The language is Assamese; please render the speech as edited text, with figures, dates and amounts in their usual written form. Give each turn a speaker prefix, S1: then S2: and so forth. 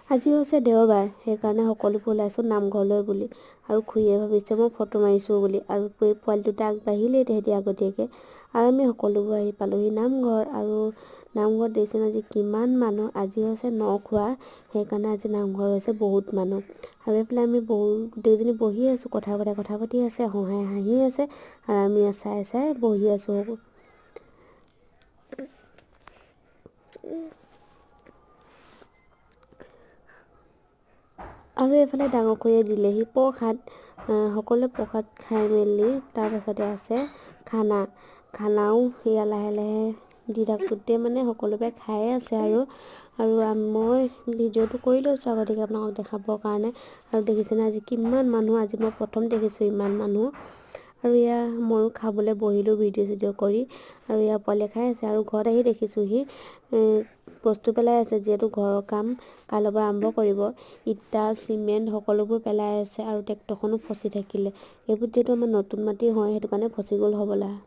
S1: আজি হৈছে দেওবাৰ, সেইকাৰণে সকলোবোৰ ওলাইছোঁ নামঘৰলৈ বুলি। আৰু খুৰীয়ে ভাবিছে মই ফটো মাৰিছোঁ বুলি। আৰু পোৱালি দুটা আগবাঢ়িলেই তেহেঁতি আগতীয়াকৈ। আৰু আমি সকলোবোৰ আহি পালোহি নামঘৰ। আৰু নামঘৰত দেখিছেনে আজি কিমান মানুহ। আজি হৈছে নখোৱা, সেইকাৰণে আজি নামঘৰ হৈছে বহুত মানুহ। আৰু এইফালে আমি গোটেইজনী বহি আছোঁ, কথা পাতি আছে, হহাই হাঁহি আছে। আৰু আমি চাই চাই বহি আছোঁ। আৰু এইফালে ডাঙৰ খুৰীয়ে দিলেহি প্ৰসাদ। সকলোৱে প্ৰসাদ খাই মেলি তাৰপাছতে আছে খানাও সেয়া লাহে লাহে দি থাকোঁতে মানে সকলোৱে খাই আছে। আৰু মই ভিডিঅ'টো কৰি লৈছোঁ আগতীয়াকৈ আপোনালোকক দেখাবৰ কাৰণে। আৰু দেখিছেনে আজি কিমান মানুহ। আজি মই প্ৰথম দেখিছোঁ ইমান মানুহ। আৰু এয়া ময়ো খাবলৈ বহিলোঁ ভিডিঅ' কৰি। আৰু এয়া পোৱালীয়ে খাই আছে। আৰু ঘৰত আহি দেখিছোঁহি বস্তু পেলাই আছে, যিহেতু ঘৰৰ কাম কাইলৈৰ পৰা আৰম্ভ কৰিব। ইটা চিমেণ্ট সকলোবোৰ পেলাই আছে। আৰু ট্ৰেক্টৰখনো ফচি থাকিলে। এইবোৰ যিহেতু আমাৰ নতুন মাটি হয়, সেইটো কাৰণে ফচি গ'ল হ'বলা।